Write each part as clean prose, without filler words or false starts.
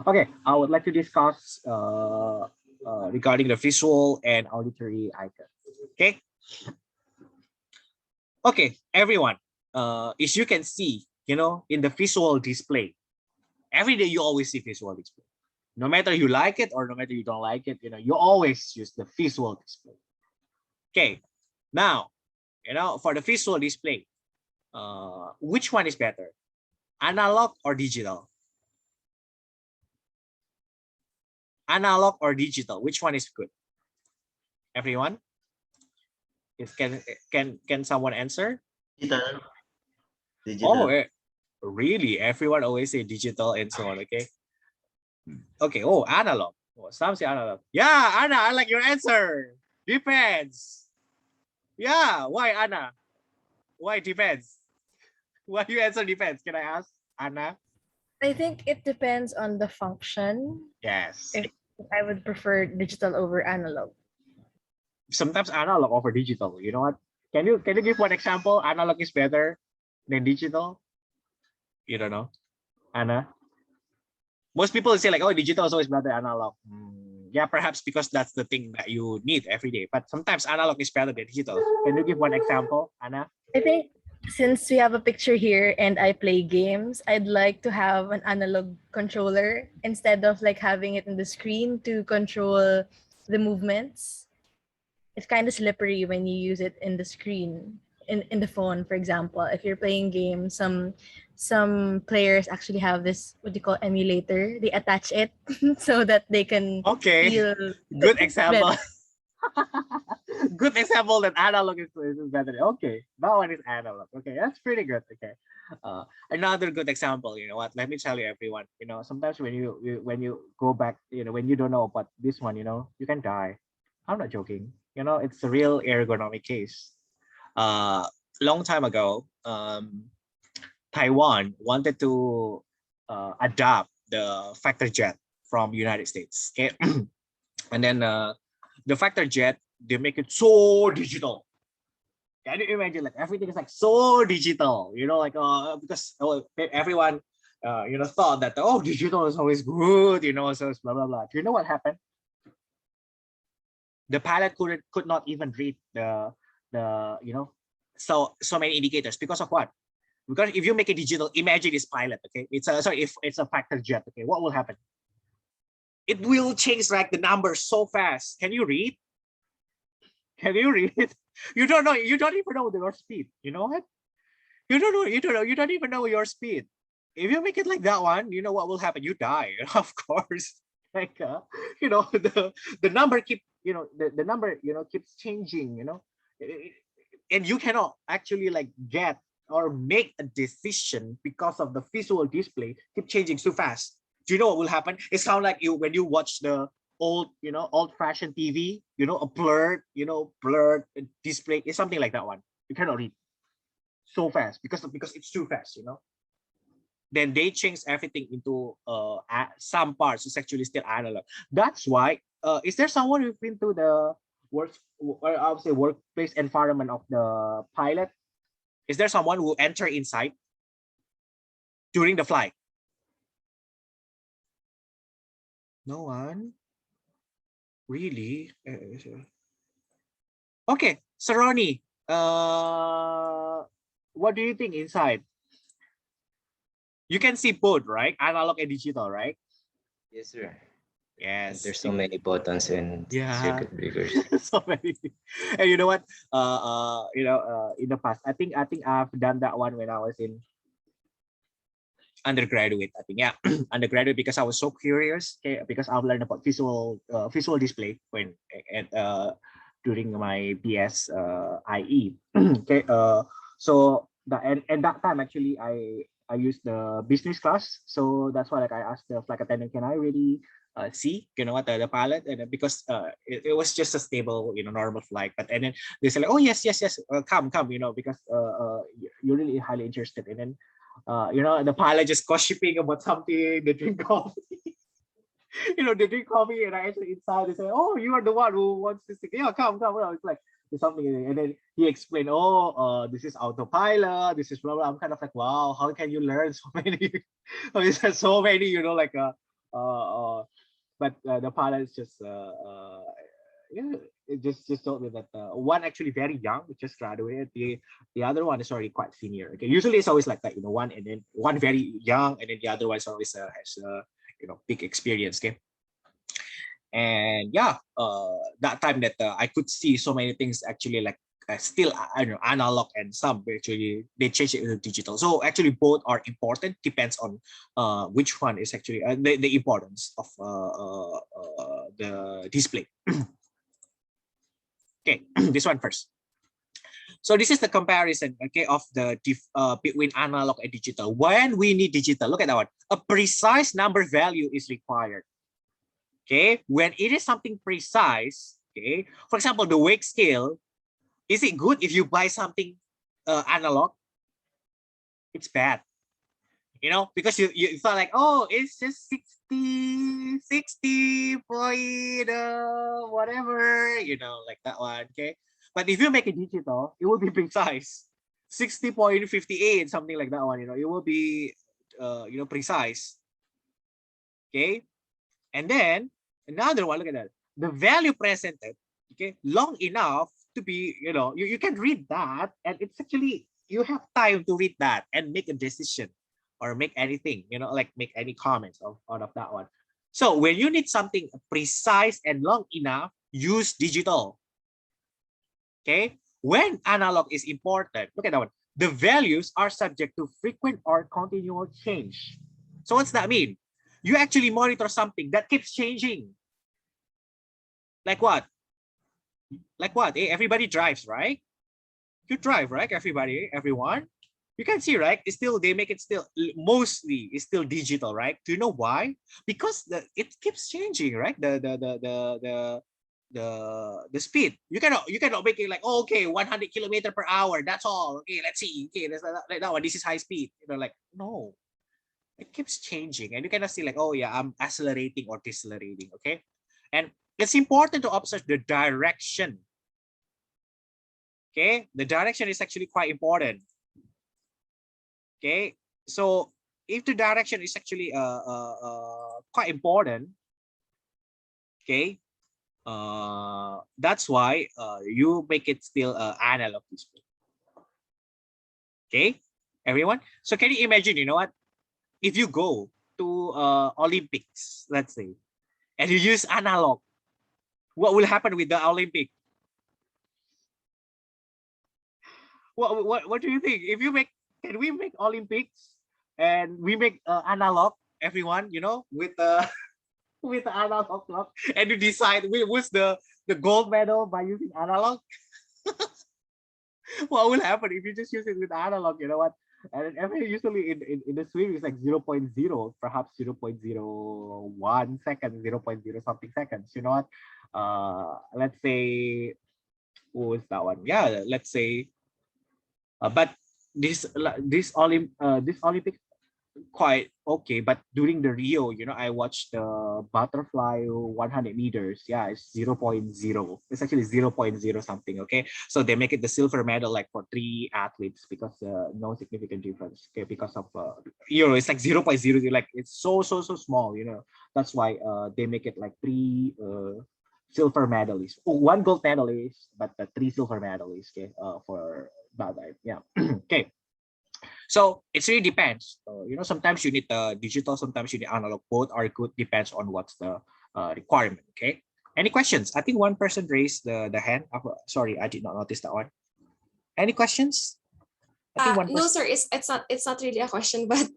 Okay, I would like to discuss regarding the visual and auditory icon. Okay, okay, everyone. As you can see, in the visual display, every day you always see visual display. No matter you like it or no matter you don't like it, you always use the visual display. Okay, now, for the visual display, which one is better, analog or digital? Analog or digital, which one is good? Everyone, can someone answer? Digital. Oh, Digital. really? Everyone always say digital and so on. Okay. Okay. Oh, analog. Oh, some say analog. Yeah, Anna, I like your answer. Depends. Yeah. Why, Anna? Why depends? Why you answer depends? Can I ask, Anna? I think it depends on the function. Yes. If I would prefer digital over analog. Sometimes analog over digital. You know what? Can you give one example? Analog is better than digital. You don't know, Anna? Most people say like, oh, digital is always better than analog. Yeah, perhaps because that's the thing that you need every day. But sometimes analog is better than digital. Can you give one example, Anna? I think since we have a picture here and I play games, I'd like to have an analog controller instead of like having it in the screen to control the movements. It's kind of slippery when you use it in the screen in the phone, for example. If you're playing games, some players actually have this what do you call emulator. They attach it so that they can Okay, feel good example. better. Good example that analog is better. Okay, that one is analog. Okay, that's pretty good. Okay, another good example. You know what? Let me tell you, everyone. Sometimes when you go back, when you don't know about this one, you can die. I'm not joking. It's a real ergonomic case. Long time ago, Taiwan wanted to adopt the factor jet from United States. Okay, and then the factor jet, they make it so digital. Can you imagine, like everything is like so digital? Like because everyone thought that digital is always good. So it's blah blah blah. Do you know what happened? The pilot could not even read the so many indicators because of what? Because if you make it digital, imagine this pilot. Okay, if it's a factor jet. Okay, what will happen? It will change like the numbers so fast. Can you read? Can you read it? You don't know. You don't even know your speed. You know what? You don't know. You don't know. You don't even know your speed. If you make it like that one, you know what will happen? You die, of course. Like the number the number keeps changing. And you cannot actually like get or make a decision because of the visual display keep changing so fast. Do you know what will happen? It sounds like you when you watch the old-fashioned TV, a blurred display. It's something like that one. You cannot read so fast because it's too fast. Then they change everything into some parts. It's actually still analog. That's why. Is there someone who's been to the I would say workplace environment of the pilot? Is there someone who enter inside during the flight? No one. Really? Okay, Saroni. What do you think inside? You can see both, right? Analog and digital, right? Yes, sir. Yes. There's so many buttons and circuit breakers. So many. And you know what? In the past, I think I've done that one when I was in undergraduate. I think undergraduate because I was so curious. Okay, because I've learned about visual display when during my BS IE. Okay, so and that time actually I used the business class, so that's why like I asked the flight attendant, can I really see what the pilot, and because it was just a stable normal flight, but and then they say like, oh yes, come because you're really highly interested, and then the pilot just gossiping about something, they drink coffee. They drink coffee, and I actually inside they say, oh, you are the one who wants to see. Yeah, come. It's like something, and then he explained, oh, this is autopilot, this is blah blah. I'm kind of like, wow, how can you learn so many? There's so many, like But the pilots just yeah, it just told me that one actually very young, just graduated. The other one is already quite senior. Okay, usually it's always like that, one and then one very young, and then the other one is always has big experience. Okay, and yeah, that time that I could see so many things actually like still I don't know, analog, and some actually they change it to digital. So actually both are important, depends on which one is actually the importance of the display. Okay, this one first. So this is the comparison, okay, of the between analog and digital. When we need digital, look at that one. A precise number value is required. Okay, when it is something precise, okay, for example, the wake scale, is it good if you buy something analog? It's bad, because you thought like, oh, it's just 60 point whatever, like that one. Okay, but if you make it digital, it will be precise, 60.58, something like that one. It will be precise. Okay, and then another one, look at that, the value presented, okay, long enough to be, you can read that, and it's actually, you have time to read that and make a decision or make anything, like make any comments out of that one. So when you need something precise and long enough, use digital. Okay, when analog is important, look at that one, the values are subject to frequent or continual change. So what's that mean? You actually monitor something that keeps changing. Like what? Like what? Everybody drives, right? You drive, right? Everyone. You can see, right? It's still, they make it still mostly it's still digital, right? Do you know why? Because it keeps changing, right? The speed. You cannot make it like, oh, okay, 100 km/h. That's all. Okay, let's see. Okay, that's like that one. This is high speed. Like, no, it keeps changing, and you cannot see like, oh yeah, I'm accelerating or decelerating. Okay, and it's important to observe the direction. Okay, the direction is actually quite important. Okay, so if the direction is actually quite important, okay, that's why you make it still analog display. Okay, everyone. So can you imagine? You know what? If you go to Olympics, let's say, and you use analog, what will happen with the Olympic? What do you think? If you can we make Olympics and we make analog, everyone, with with the analog clock, and you decide what's the gold medal by using analog? What will happen if you just use it with analog? You know what? And usually in the swim is like 0.0, perhaps 0.01 seconds, 0.0 something seconds. You know what? Let's say, what was that one? Yeah, let's say. But this Olympic quite okay, but during the Rio, I watched the butterfly 100 meters. Yeah, it's 0.0. It's actually 0.0 something. Okay, so they make it the silver medal like for 3 athletes because no significant difference. Okay, because of it's like 0.00, like it's so small. That's why they make it like 3 silver medalists, 1 gold medalist, but 3 silver medalists. Okay, for that. Yeah. Okay. So it really depends. Sometimes you need digital, sometimes you need analog. Both are good. Depends on what's the requirement. Okay. Any questions? I think one person raised the hand. Sorry, I did not notice that one. Any questions? No, sir. It's not really a question, but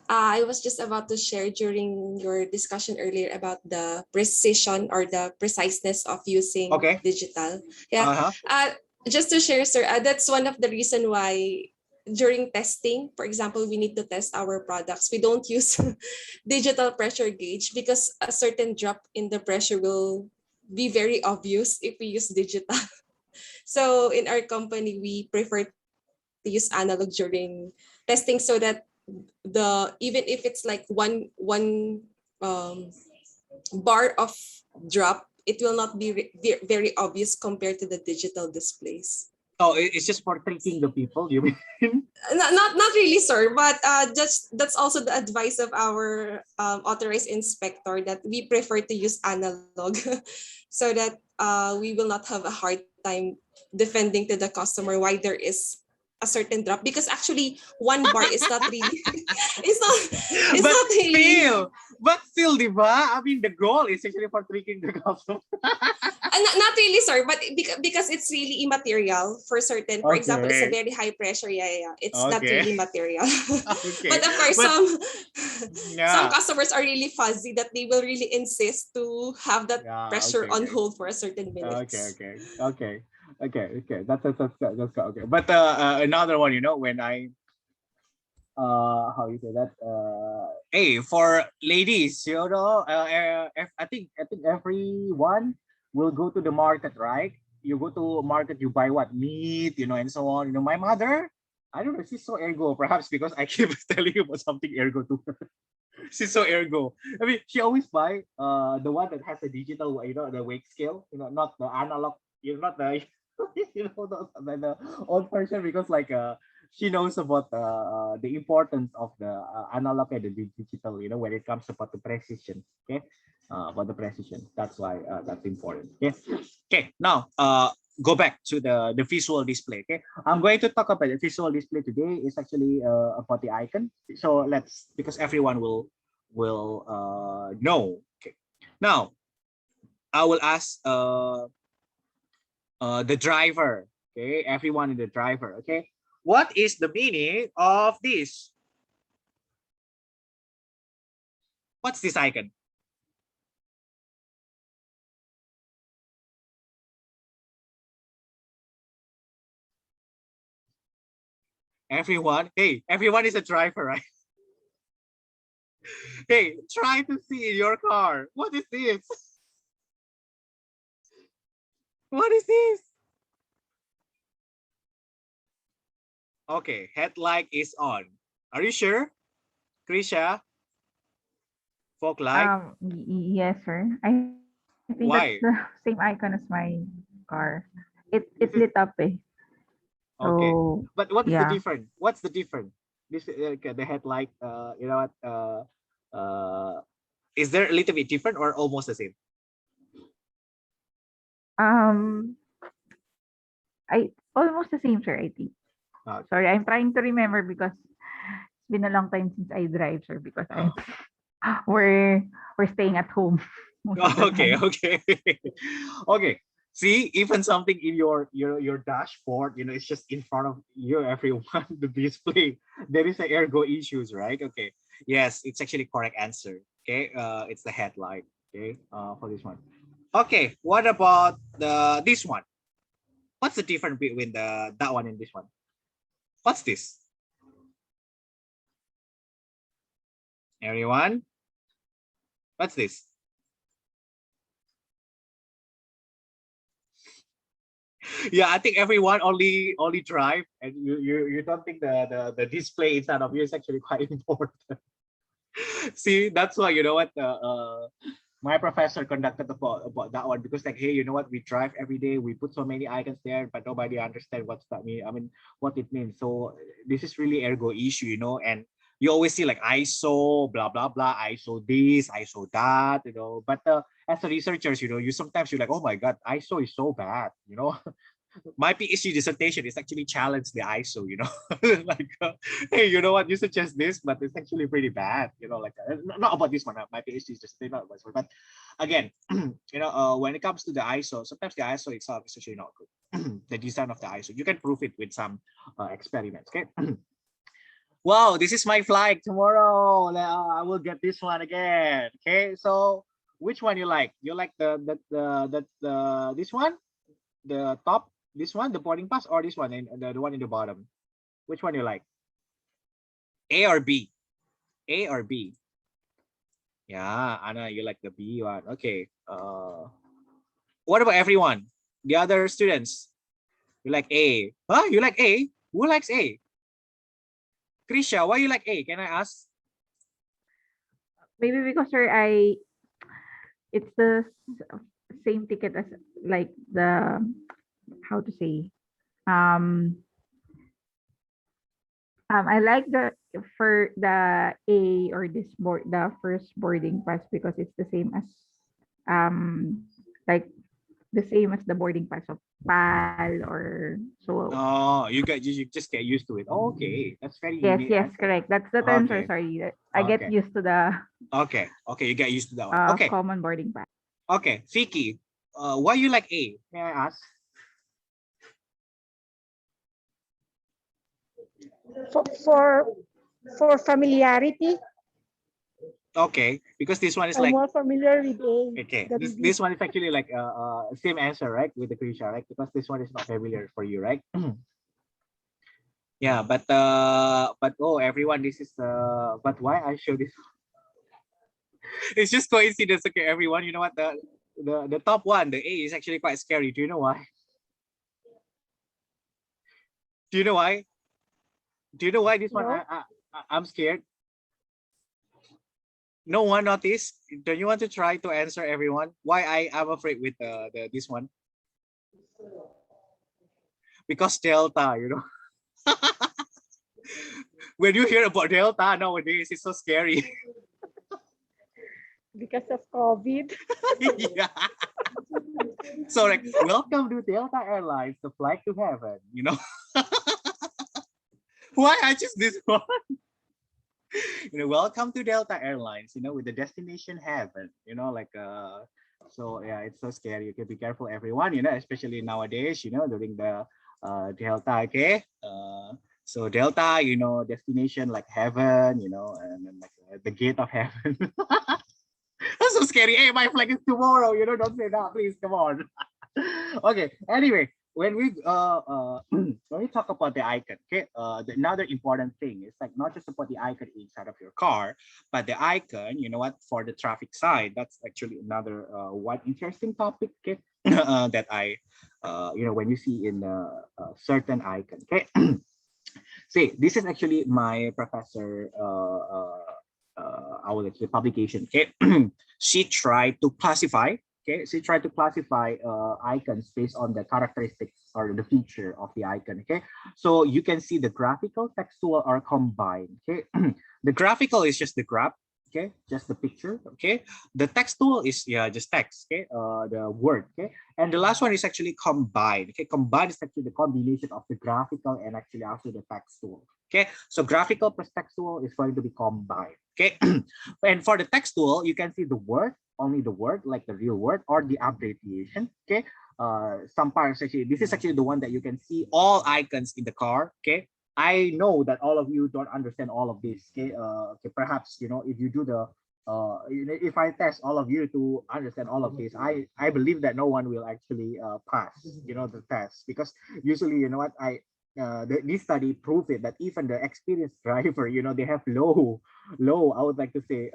I was just about to share during your discussion earlier about the precision or the preciseness of using digital. Yeah. Just to share, sir, that's one of the reason why during testing, for example, we need to test our products. We don't use digital pressure gauge because a certain drop in the pressure will be very obvious if we use digital. So in our company, we prefer to use analog during testing so that even if it's like one bar of drop, it will not be very obvious compared to the digital displays. Oh, it's just for tricking the people, you mean? Not really, sir, but just that's also the advice of our authorized inspector that we prefer to use analog so that we will not have a hard time defending to the customer why there is a certain drop, because actually one bar is not really it's but not really still, diba? I mean, the goal is actually for tricking the customer. not really, sir, but because it's really immaterial for certain. For example, it's a Okay. very high pressure. Yeah. It's not Okay. really material. Okay. But of course, But, some yeah. customers are really fuzzy that they will really insist to have that Yeah, pressure okay, on okay. hold for a certain minutes. Okay. That's okay. But another one, when I how you say that, hey, for ladies, I think everyone will go to the market, right? You go to market, you buy what, meat, and so on. My mother, I don't know, she's so ergo, perhaps because I keep telling you about something ergo to her. She's so ergo. I mean, she always buy the one that has a digital, the weight scale, not the analog, not the the old version, because like she knows about the importance of the analog and the digital, when it comes about the precision. Okay, about the precision. That's why that's important. Okay. Okay. Now go back to the visual display. Okay, I'm going to talk about the visual display today. Is actually about the icon. So because everyone will know. Okay, now I will ask the driver. Okay, everyone in the driver. Okay, what is the meaning of this? What's this icon? Everyone, hey, everyone is a driver, right? Hey, try to see in your car. What is this? What is this? Okay, headlight is on. Are you sure, Krisha? Fog light? Yes, sir. I think Why? that's the same icon as my car. It This is lit up eh. okay. So But what is the yeah. difference? What's the difference? This the headlight. You know what? Is there a little bit different or almost the same? Um I almost the same, sir, I think. Sorry, I'm trying to remember because it's been a long time since I drive, sir, because I we're staying at home most of the Okay, time. okay, okay. See, even something in your dashboard, it's just in front of you, everyone, the display. There is a ergo issues, right? Okay. Yes, it's actually correct answer. Okay, it's the headlight. Okay, for this one. Okay, what about this one? What's the difference between that one and this one? What's this? Everyone? What's this? Yeah, I think everyone only drive, and you don't think the display inside of you is actually quite important. See, that's why you know what my professor conducted about that one, because like, hey, you know what, we drive every day, we put so many icons there, but nobody understand what's that mean. I mean, what it means. So this is really ergo issue, and you always see like ISO, blah blah blah, ISO this, ISO that, But as a researchers, you sometimes you're like, oh my god, ISO is so bad, My PhD dissertation is actually challenged the ISO, like, hey, you know what, you suggest this, but it's actually pretty bad, like, not about this one. My PhD is just not about this one, but again, when it comes to the ISO, sometimes the ISO itself is actually not good. The design of the ISO, you can prove it with some experiments, okay? Wow, this is my flight tomorrow. I will get this one again. Okay, so which one you like? You like the this one, the top, this one, the boarding pass, or this one, and the one in the bottom? Which one you like? A or B? A or B? Yeah, Anna, you like the B one. Okay. What about everyone? The other students, you like A? Huh? You like A? Who likes A? Krisha, why you like A? Can I ask? Maybe because, sir, it's the same ticket as like the how to say Um, I like the for the A or the first boarding pass because it's the same as like the same as the boarding pass of PAL or so. Oh, you just get used to it. Okay, that's very Yes, unique. yes, correct. That's the term, sir. Okay. Sorry, I get Okay. used to the Okay, you get used to that one. Okay, common boarding pass. okay, Fiki, why you like A? May I ask? For familiarity. Okay, because this one is I'm like more familiar with A. okay. than This one is actually like same answer, right? With the Krisha, right? Because this one is not familiar for you, right? Yeah, but oh, everyone, this is but why I show this? It's just coincidence, okay, everyone. You know what? The top one, the A, is actually quite scary. Do you know why? Do you know why? Do you know why this one? No. I'm scared. No one noticed. Do you want to try to answer, everyone? Why I'm afraid with this one? Because Delta, you know. When you hear about Delta nowadays, it's so scary. Because of COVID. Yeah. So like, welcome to Delta Airlines, the flight to heaven. You know. Why I choose this one? You know, welcome to Delta Airlines. You know, with the destination heaven. You know, like so yeah, it's so scary. You can be careful, everyone. You know, especially nowadays. You know, during the Delta. Okay. So Delta, you know, destination like heaven. You know, and then like the gate of heaven. That's so scary. Hey, my flight is tomorrow. You know, don't say that, please. Come on. Okay. Anyway, when we when we talk about the icon, okay, another important thing is like not just about the icon inside of your car, but the icon. You know what? For the traffic side, that's actually another one interesting topic. Okay, that I, you know, when you see in a certain icon. Okay. See, this is actually my professor. I will actually publication. Okay, she tried to classify. Okay, she tried to classify icons based on the characteristics or the feature of the icon. Okay, so you can see the graphical, textual are combined. Okay, the graphical is just the graph. Okay, just the picture. Okay, the textual is just text. Okay, the word. Okay, and the last one is actually combined. Okay, combined is actually the combination of the graphical and actually also the textual. Okay, so graphical plus textual is going to be combined. Okay, and for the textual, you can see the word, only the word, like the real word, or the abbreviation. Okay, some parts actually, this is actually the one that you can see all icons in the car. Okay, I know that all of you don't understand all of this. Okay, okay, perhaps you know if you do the if I test all of you to understand all of this, I believe that no one will actually pass, you know, the test, because usually, you know what, this study proved it that even the experienced driver, you know, they have low, I would like to say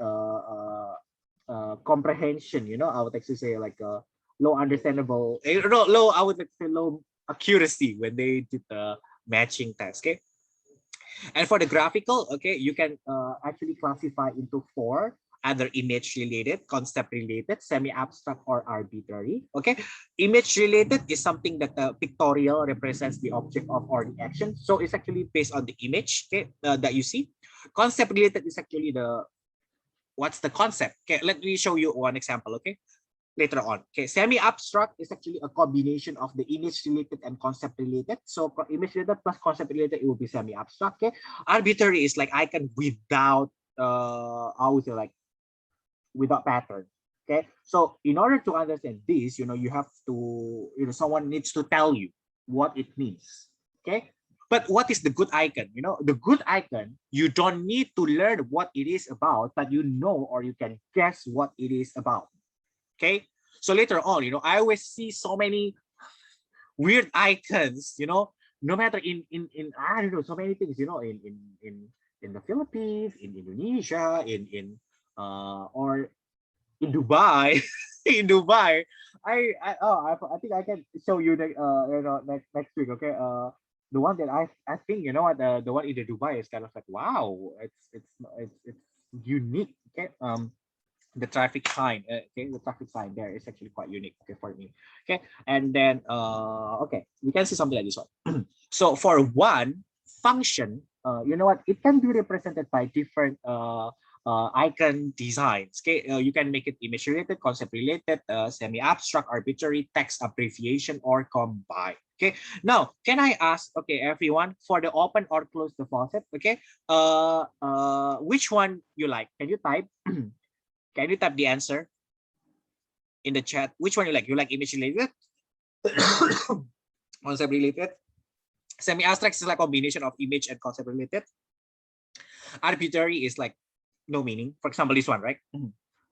comprehension, you know, I would like to say like low understandable, low, I would like to say low accuracy when they did the matching test. Okay, and for the graphical, okay, you can actually classify into 4: either image related, concept related, semi-abstract, or arbitrary. Okay, image related is something that the pictorial represents the object of or the action, so it's actually based on the image, okay, that you see. Concept related is actually the what's the concept. Okay, let me show you one example. Okay, later on. Okay, semi-abstract is actually a combination of the image related and concept related. So image related plus concept related, it will be semi-abstract. Okay, arbitrary is like icon without I would say like without pattern. Okay, so in order to understand this, you know, you have to, you know, someone needs to tell you what it means. Okay, but what is the good icon? You know, the good icon, you don't need to learn what it is about, but you know, or you can guess what it is about. Okay, so later on, you know, I always see so many weird icons, you know, no matter in I don't know, so many things, you know, in the Philippines, in Indonesia, in or in Dubai. In Dubai, I think I can show you the you know, next week. Okay, the one that I think, you know what, the one in the Dubai is kind of like, wow, it's unique. Okay, the traffic sign. Okay, the traffic sign there is actually quite unique. Okay, for me. Okay, and then okay, we can see something like this one. So for one function, you know what? It can be represented by different icon designs. Okay, you can make it image related, concept related, semi-abstract, arbitrary, text abbreviation, or combined. Okay, now can I ask, okay, everyone, for the open or close the faucet, okay, which one you like? Can you type? Can you type the answer in the chat? Which one you like? You like image related, concept related? Semi-abstract is like a combination of image and concept related. Arbitrary is like no meaning. For example, this one, right?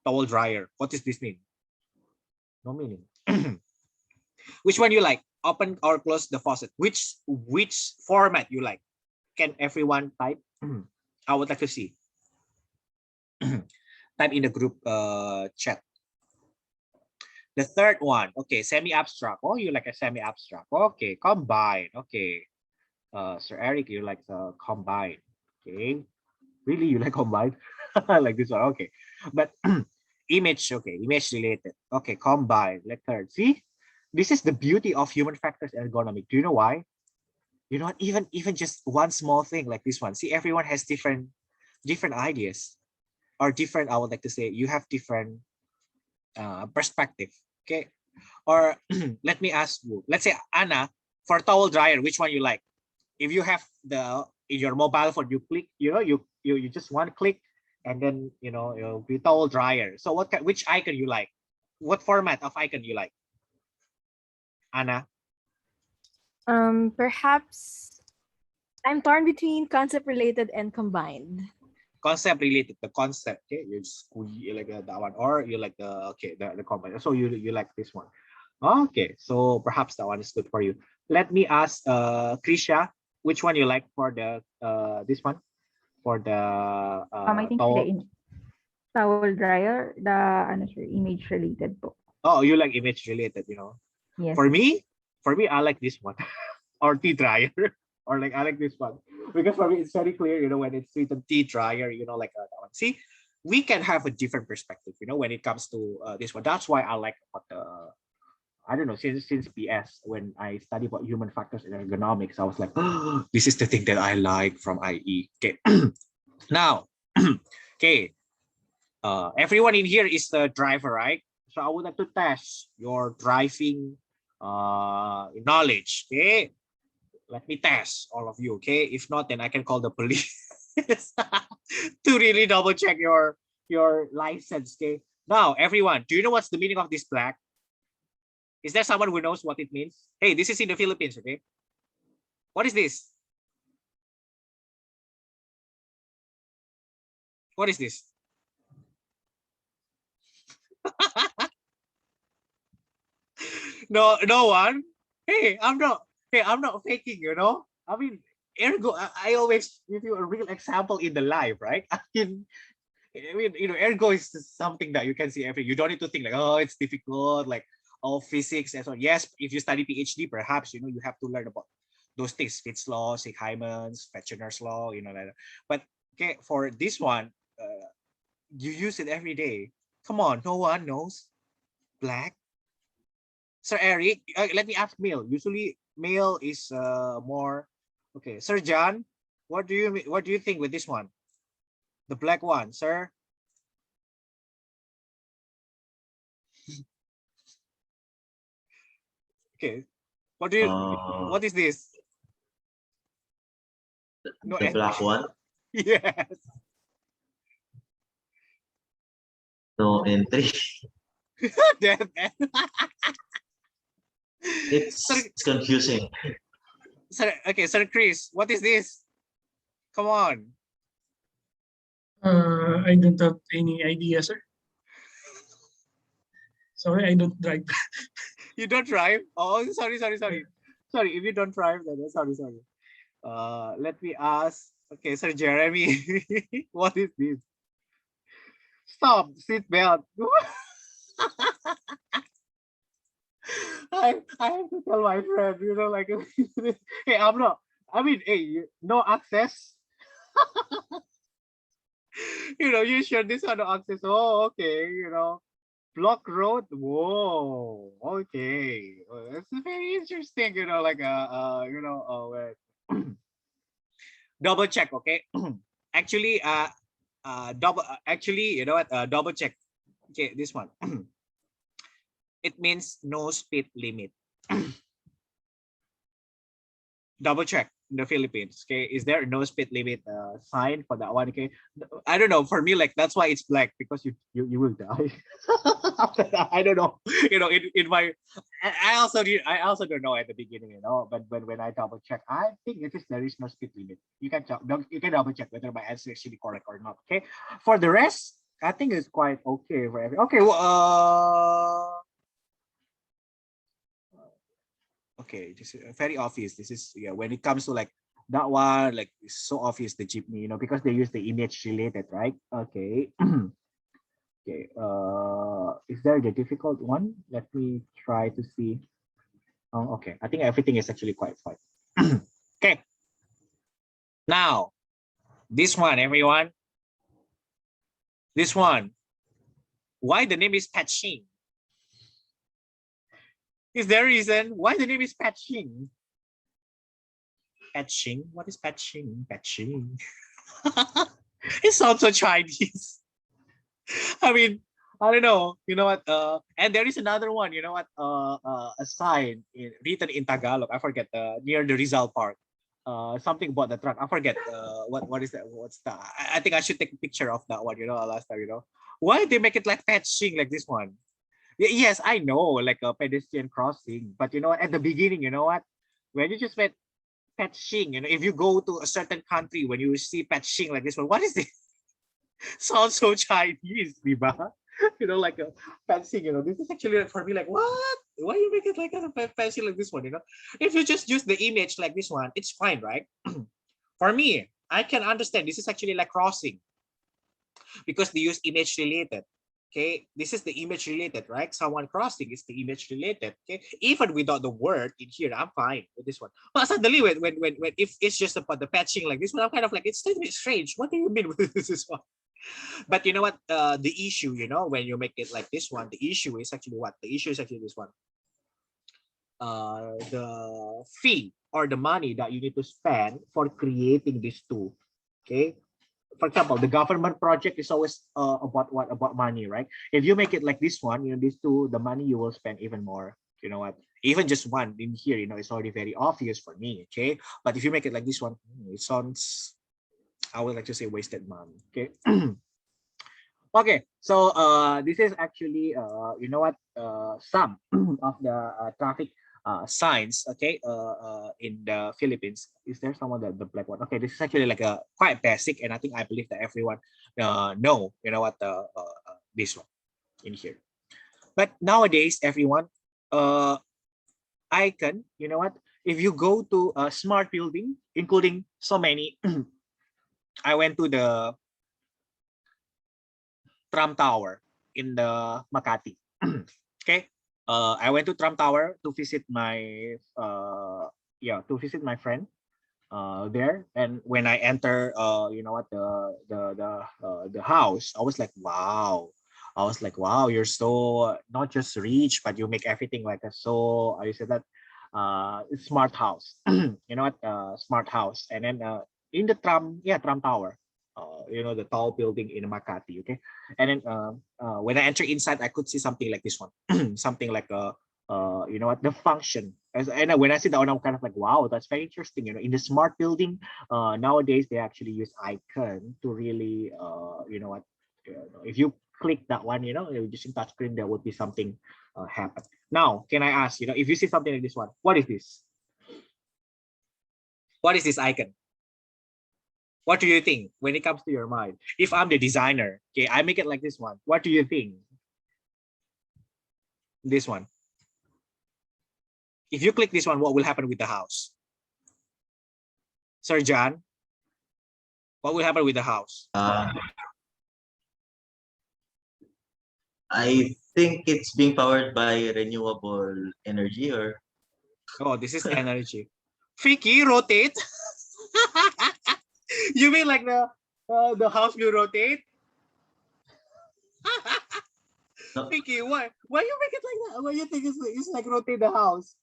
Towel dryer. What does this mean? No meaning. Which one you like? Open or close the faucet? Which format you like? Can everyone type? I would like to see. Type in the group chat. The third one, okay, semi-abstract. Oh, you like a semi-abstract. Okay, combine. Okay. Sir Eric, you like the combine. Okay. Really, you like combine? Like this one. Okay. But image, okay, image related. Okay, combine. Like third. See, this is the beauty of human factors ergonomic. Do you know why? You know what? Even just one small thing like this one. See, everyone has different ideas, or different. I would like to say you have different perspective. Okay. Or let me ask you. Let's say Anna, for towel dryer, which one you like? If you have in your mobile phone, you click, you know, you just one click, and then you know it'll be towel dryer. So which icon you like? What format of icon you like? Anna? Perhaps I'm torn between concept related and combined. Concept related, the concept. Okay, you like that one, or you like the combined. So you like this one. Okay, so perhaps that one is good for you. Let me ask Krisha, which one you like for the this one, for the I think towel dryer, the image related po. Oh, you like image related, you know. Yes. For me I like this one. Or tea dryer. Or like I like this one, because for me it's very clear, you know, when it's written tea dryer, you know, like that one. See, we can have a different perspective, you know, when it comes to this one. That's why I like what I don't know, since PS, when I study about human factors in ergonomics, I was like, oh, this is the thing that I like from IE. Okay. Now, okay, everyone in here is the driver, right? So I would like to test your driving knowledge. Okay, let me test all of you. Okay, if not, then I can call the police to really double check your license. Okay, now everyone, do you know what's the meaning of this black? Is there someone who knows what it means? Hey, this is in the Philippines, okay? What is this? What is this? No one. Hey, I'm not faking, you know. I mean, ergo, I always give you a real example in the life, right? I mean, you know, ergo is something that you can see every. You don't need to think like, oh, it's difficult, like all physics and so on. Yes, if you study PhD, perhaps you know you have to learn about those things, Fitts law, Sich-Hyman's, Fechner's law, you know, like that. But okay, for this one, you use it every day. Come on, no one knows black. Sir Eric, let me ask Male. Usually, Male is more okay. Sir John, what do you think with this one? The black one, sir. Okay. What do you? What is this? No, the black one? Yes. No entry. It's confusing. Sir, okay, Sir Chris, what is this? Come on. I don't have any idea, sir. Sorry, I don't drive. You don't drive? Oh, sorry. Sorry, if you don't drive, then sorry. Let me ask. Okay, Sir Jeremy, what is this? Stop, seat belt. I have to tell my friend, you know, like, hey, hey, no access. You share this on the access. Oh, okay. Block road. Whoa. Okay. That's very interesting. Like double check. Okay. Actually, actually, you know what? Double check. Okay, this one. It means no speed limit. Double check in the Philippines. Okay, is there no speed limit sign for that one? Okay, I don't know. For me, like that's why it's black, because you will die. After that, I don't know. In my, I also don't know at the beginning. But when I double check, I think there is no speed limit. You can double check whether my answer is actually correct or not. Okay, for the rest, I think it's quite okay for every. Okay, well, okay, this is very obvious. This is, yeah, when it comes to like that one, like it's so obvious, the jeepney, because they use the image related, right? Okay. Okay, is there the difficult one? Let me try to see. Oh, okay, I think everything is actually quite fine. Okay, now this one, everyone, this one, why the name is patching? Is there a reason why the name is patching? Patching? What is patching? Patching. It sounds so Chinese. I mean, I don't know. You know what? And there is another one. You know what? A sign written in Tagalog. I forget. Near the Rizal Park. Something about the truck. I forget. What is that? What's that? I think I should take a picture of that one. Last time. Why they make it like patching like this one? Yes, I know, like a pedestrian crossing, but at the beginning, when you just met patching, if you go to a certain country, when you see patching like this one, what is this? Sounds so Chinese, diba? Like a patching, this is actually for me like, what? Why you make it like a patching like this one, If you just use the image like this one, it's fine, right? For me, I can understand this is actually like crossing because they use image related. Okay, this is the image related, right? Someone crossing is the image related. Okay, even without the word in here, I'm fine with this one. But suddenly, when if it's just about the patching like this one, I'm kind of like, it's a bit strange. What do you mean with this one? But you know what? The issue, when you make it like this one, the issue is actually what? The issue is actually this one. The fee or the money that you need to spend for creating these two. Okay. For example, the government project is always about what? About money, right? If you make it like this one, these two, the money you will spend even more. You know what? Even just one in here, it's already very obvious for me. Okay, but if you make it like this one, it sounds, I would like to say, wasted money. Okay. Okay, so this is actually some of the traffic signs, okay, in the Philippines. Is there someone that the black one? Okay, this is actually like a quite basic, and I think I believe that everyone know, this one in here. But nowadays, everyone, icon, if you go to a smart building, including so many, I went to the Tram Tower in the Makati. Okay, I went to Tram Tower to visit my friend there, and when I enter the house, I was like, wow. You're so not just rich, but you make everything like a so I said that smart house. Smart house. And then in the tram tower, the tall building in Makati. Okay, and then when I enter inside, I could see something like this one. Something like the function. And when I see that one, I'm kind of like, wow, that's very interesting. In the smart building, nowadays they actually use icon to really if you click that one, using touchscreen, there would be something happen. Now, can I ask, if you see something like this one, what is this? What is this icon? What do you think when it comes to your mind? If I'm the designer, okay, I make it like this one. What do you think? This one. If you click this one, what will happen with the house? Sir John, what will happen with the house? I think it's being powered by renewable energy, or oh, this is energy. Vicky, rotate. You mean like the house will rotate? No. Mickey, why you make it like that? Why you think it's like rotate the house?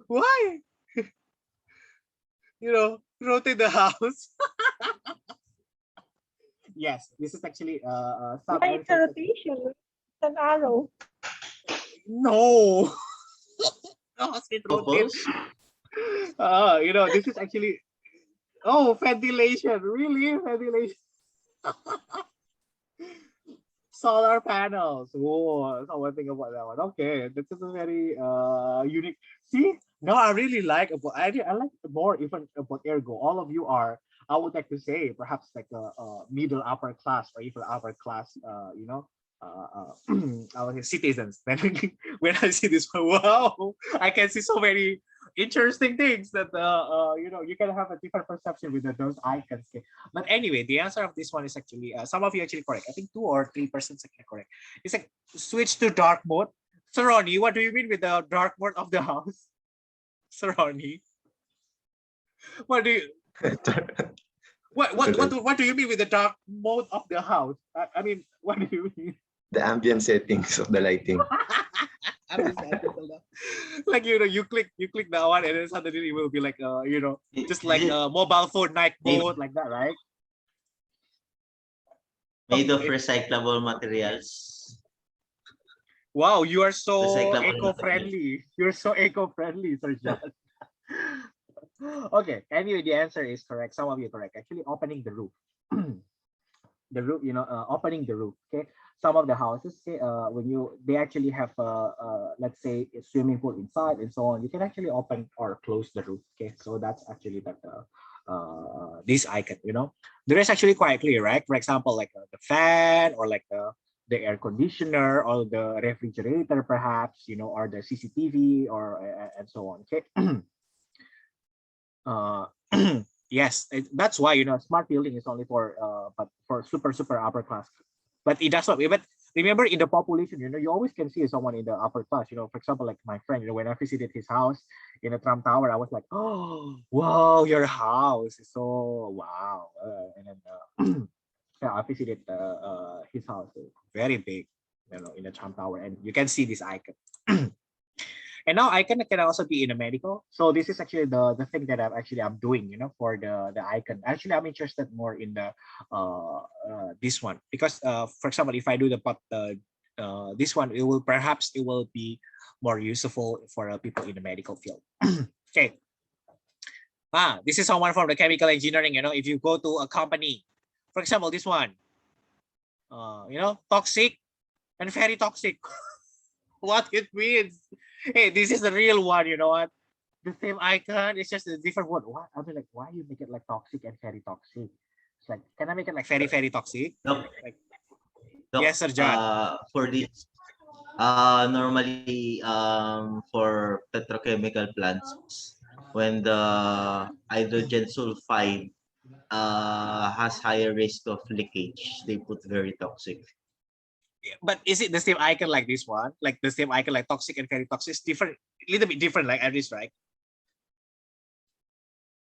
Why? Rotate the house. Yes, this is actually some Why it's a answers. rotation? It's an arrow. No. No, it rotates. Purpose? This is actually ventilation. Really? Ventilation. Solar panels. Oh, someone think about that one. Okay, this is a very unique. See, no, I really like about. I like more even about ergo. All of you are. I would like to say perhaps like a middle upper class or even upper class. Our citizens. Then when I see this, wow, I can see so many interesting things that you can have a different perception with those icons. Okay? But anyway, the answer of this one is actually some of you actually correct. I think 2 or 3% actually correct. It's like switch to dark mode. So Ronnie, what do you mean with the dark mode of the house? So Ronnie, what do you what do you mean with the dark mode of the house? I mean, what do you mean? The ambient settings of the lighting. Like you click that one and then suddenly it will be like just like a mobile phone night mode like that, right? Made of recyclable materials. Wow, you are so Recyclable eco-friendly. You're so eco-friendly, Sir John. Okay, anyway, the answer is correct. Some of you are correct. Actually, opening the roof. The roof, opening the roof. Okay, some of the houses, when they actually have let's say a swimming pool inside and so on, you can actually open or close the roof. Okay, so that's actually that this icon. The rest actually quite clear, right? For example, like the fan or like the air conditioner or the refrigerator, perhaps, or the CCTV or and so on. Okay. Yes, that's why smart building is only for but for super upper class, but it does not. But remember, in the population, you always can see someone in the upper class. For example, like my friend, when I visited his house in a Trump Tower, I was like, oh wow, your house is so wow. And then yeah, I visited his house, very big, in the Trump Tower, and you can see this icon. And now icon can also be in a medical. So this is actually the thing that I'm doing, for the icon. Actually, I'm interested more in the this one because for example, if I do this one, it will be more useful for people in the medical field. Okay. This is someone from the chemical engineering. If you go to a company, for example, this one, toxic and very toxic. What it means? Hey, this is the real one. You know what? The same icon, it's just a different word. What? I mean, like, why you make it like toxic and very toxic? It's like, can I make it like very, very toxic? No. Like, No. yes, Sir John. For this, normally, for petrochemical plants, when the hydrogen sulfide has higher risk of leakage, they put very toxic. But is it the same icon like this one? Like the same icon like toxic and very toxic? It's different, a little bit different, like at least, right?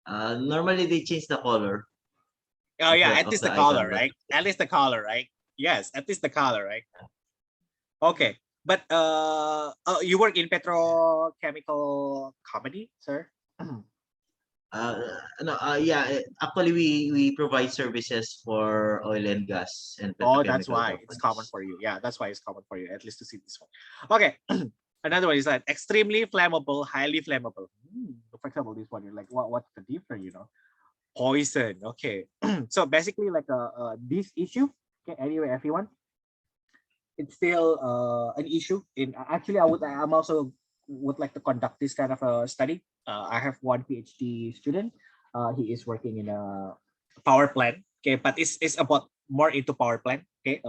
Normally they change the color. Oh yeah, at least the color, icon, right? At least the color, right? Yes, at least the color, right? Okay, but you work in petrochemical company, sir? No, yeah, actually we provide services for oil and gas and Oh, that's petrochemical why companies. it's common for you. Yeah, that's why it's common for you, at least to see this one. Okay. Another one is that extremely flammable, highly flammable. For example, this one, you're like, what's the difference, Poison. Okay. So basically like this issue, okay, anyway, everyone, it's still an issue. Actually, I'm also would like to conduct this kind of a study. I have one PhD student. He is working in a power plant. Okay, but it's about more into power plant. Okay,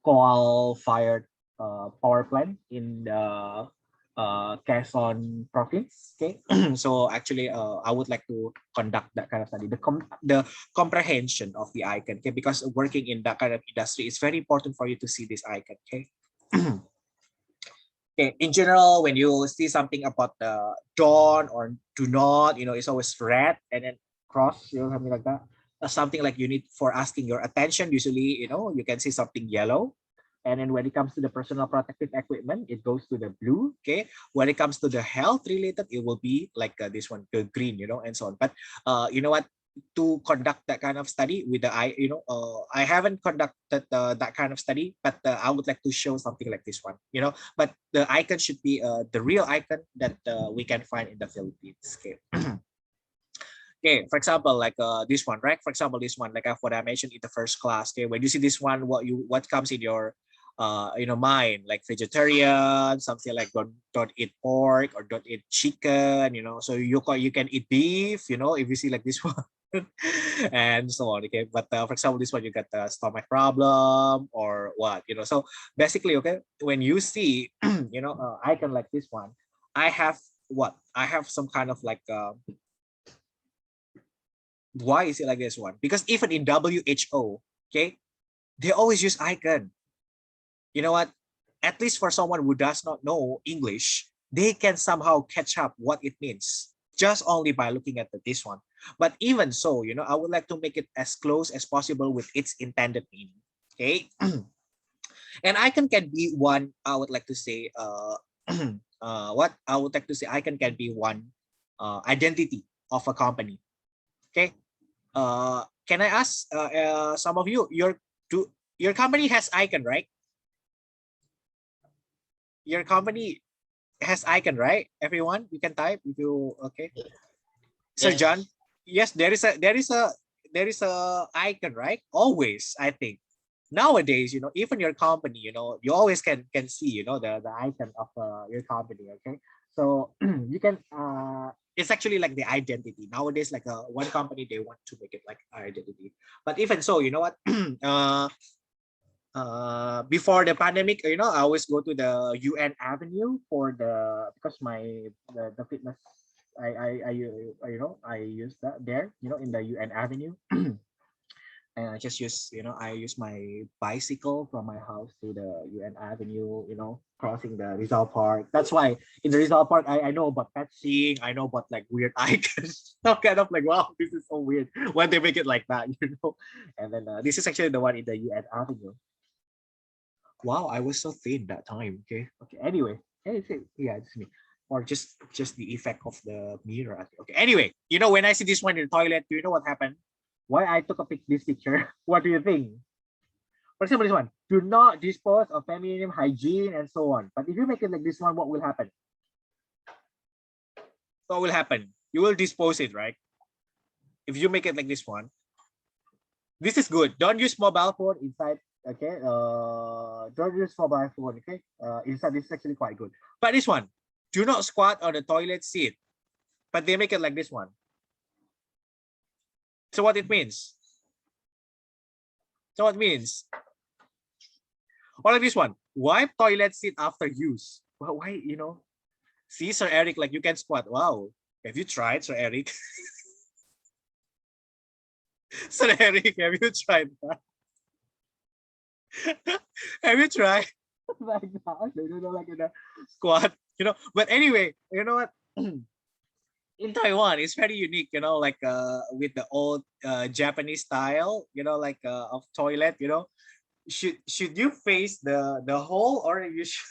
coal-fired power plant in the Quezon province. Okay, so actually, I would like to conduct that kind of study. The comprehension of the icon. Okay, because working in that kind of industry, it's very important for you to see this icon. Okay. Okay, in general, when you see something about the don't or do not, it's always red and then cross, something like that. something like you need for asking your attention. Usually, you know, you can see something yellow. And then when it comes to the personal protective equipment, it goes to the blue. Okay. When it comes to the health related, it will be like this one, the green, you know, and so on. But you know what? To conduct that kind of study with the eye, you know, I haven't conducted that kind of study, but I would like to show something like this one, you know. But the icon should be the real icon that we can find in the Philippines. Okay. Okay, for example, like this one, right? For example, this one, like what I mentioned in the first class. Okay, when you see this one, what comes in your mind, like vegetarian, something like don't eat pork or don't eat chicken, you know. So you can eat beef, you know, if you see like this one. And so on. Okay, but for example, this one you got the stomach problem or what, you know. So basically, okay, when you see you know icon like this one, I have some kind of like why is it like this one? Because even in WHO, okay, they always use icon. You know what? At least for someone who does not know English, they can somehow catch up what it means just only by looking at this one. But even so, you know, I would like to make it as close as possible with its intended meaning. Okay. And icon can be one, I would like to say, what I would like to say, icon can be one identity of a company. Okay. Can I ask some of you, your company has icon, right? Your company has icon, right? Everyone, you can type if you okay. Sir John, yes, there is a icon, right? Always, I think. Nowadays, you know, even your company, you know, you always can see, you know, the icon of your company. Okay, so you can it's actually like the identity nowadays. Like one company, they want to make it like identity. But even so, you know what? Before the pandemic, you know, I always go to the UN Avenue for because the fitness I you know I use that there, you know, in the UN Avenue. And I just use, you know, I use my bicycle from my house to the UN Avenue, you know, crossing the Rizal Park. That's why in the Rizal Park, I know about pet seeing, I know about like weird icons. I'm kind of like, wow, this is so weird when they make it like that, you know. And then this is actually the one in the UN Avenue. Wow, I was so thin that time. Okay. Okay. Anyway, yeah, it's me. Or just the effect of the mirror. Okay. Anyway, you know, when I see this one in the toilet, do you know what happened? Why I took this picture? What do you think? For example, this one. Do not dispose of feminine hygiene and so on. But if you make it like this one, what will happen? What will happen? You will dispose it, right? If you make it like this one. This is good. Don't use mobile phone inside. Okay. Don't use mobile phone. Okay. Inside this is actually quite good. But this one, do not squat on the toilet seat. But they make it like this one. So what it means? So what it means? Or like this one, wipe toilet seat after use. Well, why, you know? See, Sir Eric, like you can squat. Wow. Have you tried, Sir Eric? Sir Eric, have you tried that? Have you tried like that? You know, like in a squat, you know. But anyway, you know what? In Taiwan, it's very unique, you know, like with the old Japanese style, you know, like of toilet, you know. Should you face the hole or you should?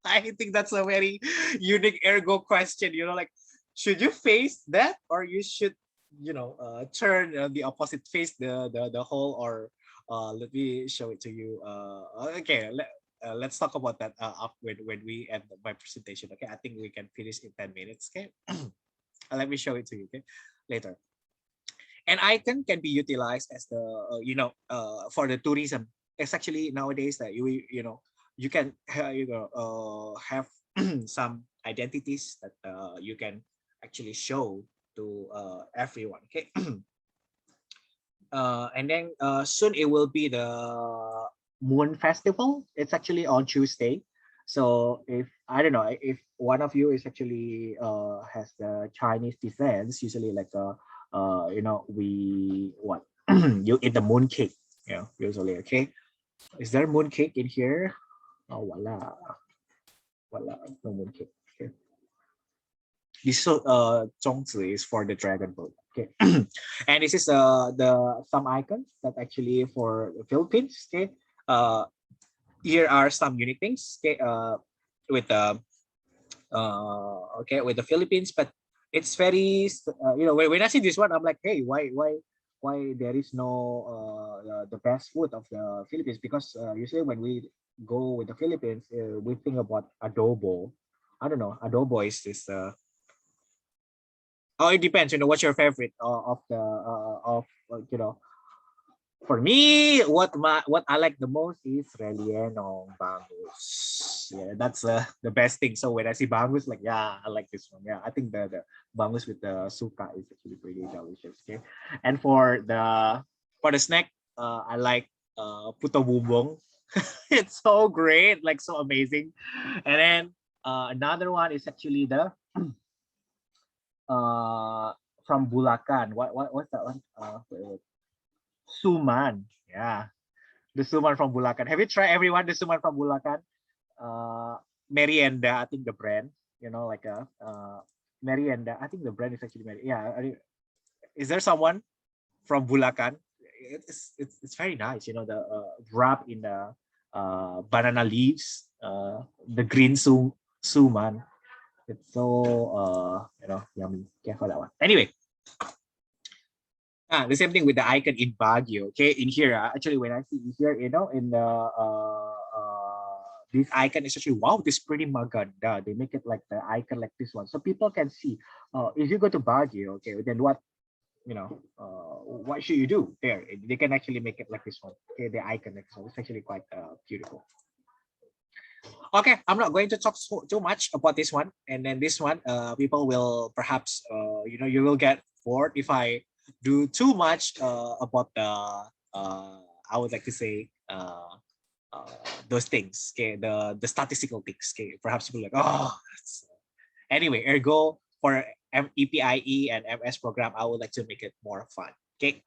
I think that's a very unique ergo question, you know, like should you face that or you should, you know, turn the opposite face the hole, or let me show it to you. Okay, let's talk about that up when we end my presentation. Okay, I think we can finish in 10 minutes. Okay. Let me show it to you, okay, later. An icon can be utilized as the you know for the tourism. It's actually nowadays that you know you can you know have some identities that you can actually show to everyone. Okay. And then soon it will be the Moon Festival. It's actually on Tuesday. So if I don't know if one of you is actually has the Chinese descent, usually like you know, we what you eat the moon cake, you know, usually. Okay, is there moon cake in here? Oh, voila, no moon cake. Okay. This zhongzi is for the dragon boat. Okay, and this is some icons that actually for the Philippines. Okay, here are some unique things. Okay, with with the Philippines, but it's very when I see this one, I'm like, hey, why there is no the best food of the Philippines? Because usually when we go with the Philippines, we think about adobo. I don't know, adobo is this. Oh, it depends. What's your favorite of the for me, what I like the most is rellenong bangus. Yeah, that's the best thing. So when I see bangus, like, yeah, I like this one. Yeah, I think the bangus with the suka is actually pretty delicious. Okay, and for the snack, I like puto bumbong. It's so great, like so amazing. And then another one is actually the from Bulacan. What's that one? Suman. Yeah, the suman from Bulacan. Have you tried, everyone, the suman from Bulacan? Merienda, I think the brand, like a Merienda. I think the brand is actually Merienda. Yeah. Is there someone from Bulacan? It's very nice. The wrap in the banana leaves, the green suman. It's so yummy. Okay, for that one. Anyway. The same thing with the icon in Baguio. Okay, in here, actually, when I see here, in the this icon is actually, wow, this pretty maganda. They make it like the icon like this one, so people can see. If you go to Baguio, okay, then what should you do there? They can actually make it like this one. Okay, the icon like so. It's actually quite beautiful. Okay, I'm not going to talk too much about this one, and then this one, people will perhaps, you will get bored if I do too much about the I would like to say those things. Okay, the statistical things. Okay, perhaps people like, oh. Anyway, ergo for EPIE and MS program, I would like to make it more fun. Okay.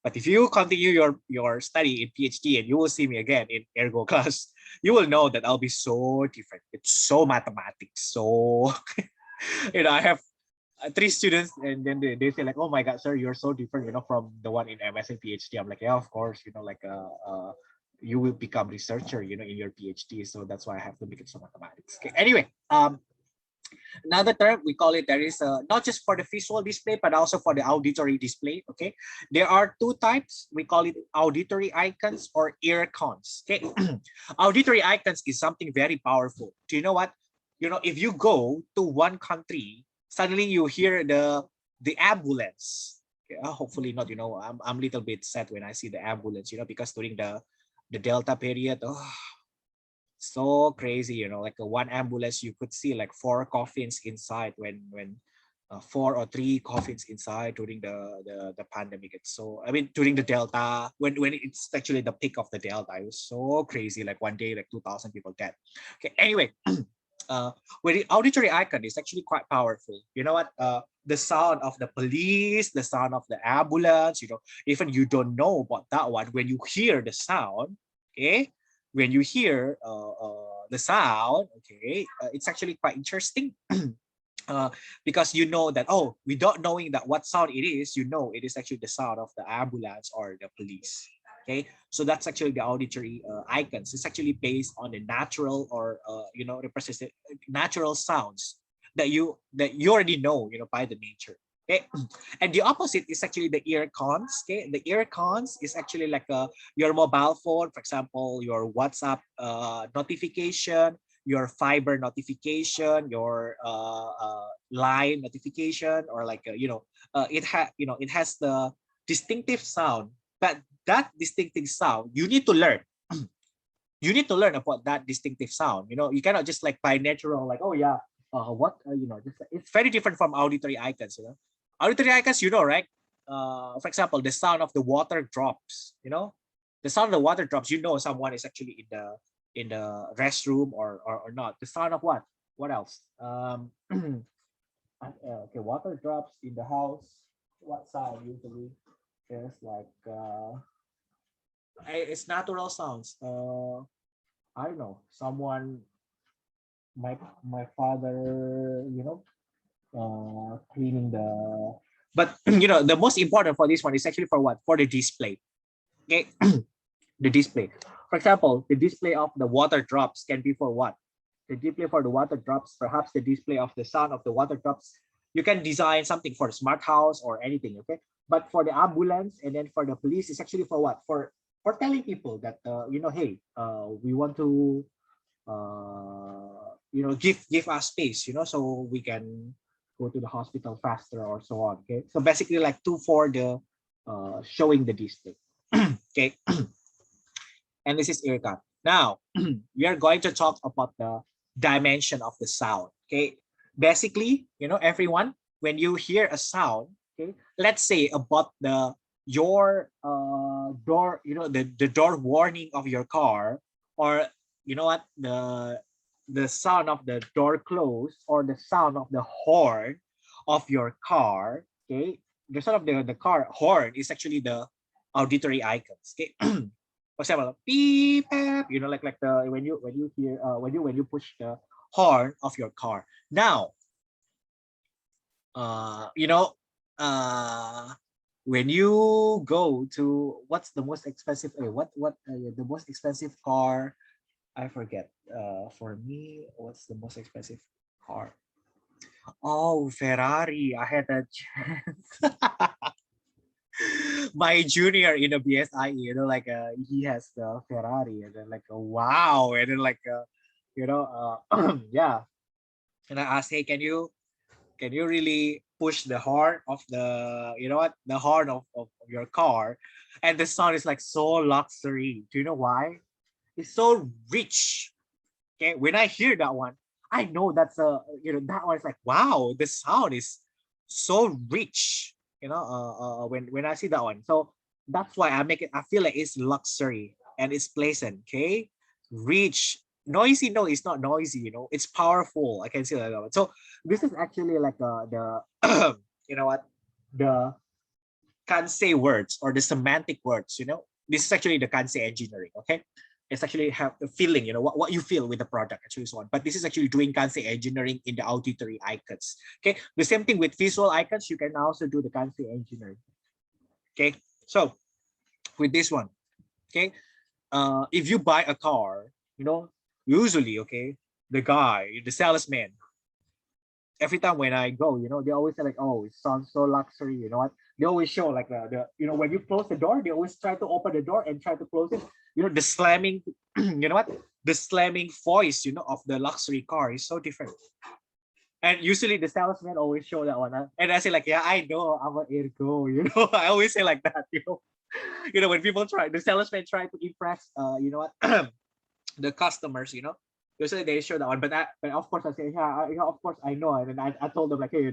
But if you continue your study in PhD and you will see me again in ergo class, you will know that I'll be so different. It's so mathematics. So, I have 3 students, and then they say like, oh my God, sir, you're so different, from the one in MS and PhD. I'm like, yeah, of course, like you will become researcher, in your PhD. So that's why I have to make it so mathematics. Okay. Anyway, another term we call it, there is not just for the visual display but also for the auditory display. Okay, there are 2 types. We call it auditory icons or ear cons. Okay. Auditory icons is something very powerful. Do you know what? If you go to one country, suddenly you hear the ambulance. Okay, hopefully not. I'm a little bit sad when I see the ambulance, because during the Delta period, so crazy, like one ambulance, you could see like 4 coffins inside when 4 or 3 coffins inside during the pandemic. It's so, I mean, during the Delta, when it's actually the peak of the Delta, it was so crazy. Like one day, like 2,000 people dead. Okay, anyway, with the auditory icon is actually quite powerful. You know what? The sound of the police, the sound of the ambulance, even you don't know about that one, when you hear the sound, okay, when you hear the sound, okay, it's actually quite interesting. Because you know that, without knowing that what sound it is, it is actually the sound of the ambulance or the police. Okay, so that's actually the auditory icons. It's actually based on the natural or representative natural sounds that you already know, by the nature. Okay, and the opposite is actually the ear cons. Okay, the ear cons is actually like your mobile phone, for example, your WhatsApp notification, your fiber notification, your line notification, or like it has the distinctive sound. But that distinctive sound, you need to learn. You need to learn about that distinctive sound. You cannot just like by natural, like, oh yeah, it's very different from auditory icons. Auditory icons, right? For example, the sound of the water drops. The sound of the water drops. Someone is actually in the restroom or not. The sound of what? What else? Okay, water drops in the house. What sound usually? There's like it's natural sounds. I don't know. Someone, my father, cleaning the. But the most important for this one is actually for what? For the display. Okay, the display. For example, the display of the water drops can be for what? The display for the water drops, perhaps the display of the sound of the water drops. You can design something for the smart house or anything, okay? But for the ambulance and then for the police, it's actually for what? For telling people that hey, we want to give us space, so we can go to the hospital faster or so on. Okay, so basically like two for the showing the display. Okay. And this is ERCOT. Now, we are going to talk about the dimension of the sound. Okay, basically, everyone, when you hear a sound, okay, let's say about your door, the door warning of your car, or what, the sound of the door close, or the sound of the horn of your car. Okay, the sound of the car horn is actually the auditory icons. Okay. For example, beep, beep, like the when you hear when you push the horn of your car. Now, when you go to what's the most expensive the most expensive car, I forget. For me, what's the most expensive car? Oh, Ferrari. I had a chance. My junior in a BSIE, like he has the Ferrari, and then like wow, and then like yeah. And I asked, hey, can you really push the horn of the the horn of your car? And the sound is like so luxury. Do you know why? It's so rich. Okay, when I hear that one, I know that's that one is like wow, the sound is so rich. When I see that one, so that's why I feel like it's luxury and it's pleasant. Okay, rich, noisy. No, it's not noisy. It's powerful. I can see that one. So this is actually like the the Kansei words or the semantic words. This is actually the Kansei engineering. Okay. It's actually have the feeling, what you feel with the product, actually, so on. But this is actually doing Kansei engineering in the auditory icons. Okay, the same thing with visual icons. You can also do the Kansei engineering. Okay, so with this one, okay, if you buy a car, usually, okay, the salesman, every time when I go, they always say like, oh, it sounds so luxury. You know what? They always show like when you close the door, they always try to open the door and try to close it. The slamming, the slamming voice, of the luxury car is so different. And usually the salesman always show that one. And I say like, yeah, I know, I'm an ergo, I always say like that, when people the salesman try to impress, the customers, usually they show that one, but of course I say, yeah, of course I know, and then I told them like, hey,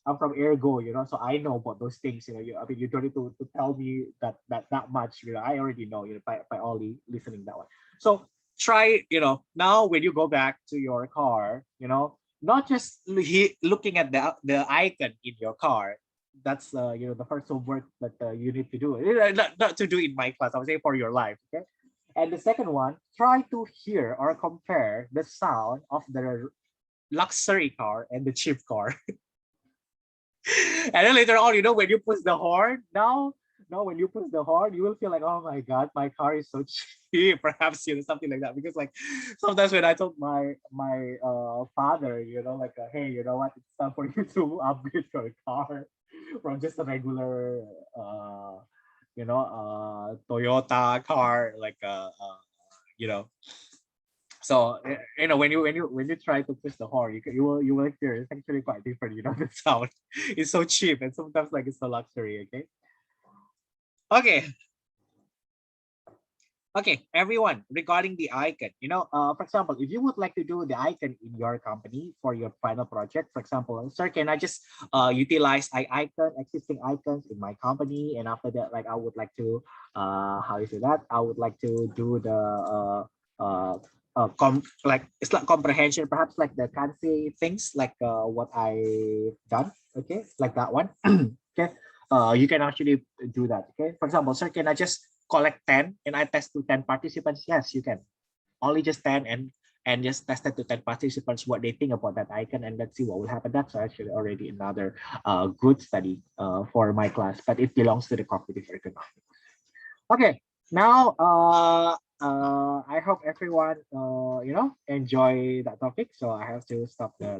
I'm from Ergo, so I know about those things, I mean, you don't need to tell me that much, I already know, by only listening that one. So try, now when you go back to your car, not just looking at the icon in your car. That's the first homework that you need to do. Not to do in my class, I would say for your life, okay? And the second one, try to hear or compare the sound of the luxury car and the cheap car. And then later on, when you push the horn, now when you push the horn, you will feel like, oh my God, my car is so cheap, perhaps, something like that. Because like sometimes when I told my father, like, hey, you know what, it's time for you to upgrade your car from just a regular Toyota car, like so when you try to push the horn, you will hear it's actually quite different. The sound is so cheap, and sometimes like it's a luxury. Okay, everyone, regarding the icon, for example, if you would like to do the icon in your company for your final project, for example, sir, can I just utilize existing icons in my company, and after that, like I would like to how you say that? I would like to do the it's like comprehension, perhaps like the Kansei things, like what I've done, okay, like that one. Okay, you can actually do that. Okay, for example, sir, can I just collect 10 and I test to 10 participants? Yes, you can. Only just 10, and and just tested to 10 participants what they think about that icon, and let's see what will happen. That's actually already another good study for my class, but it belongs to the cognitive ergonomics. Okay, now I hope everyone enjoy that topic. So I have to stop the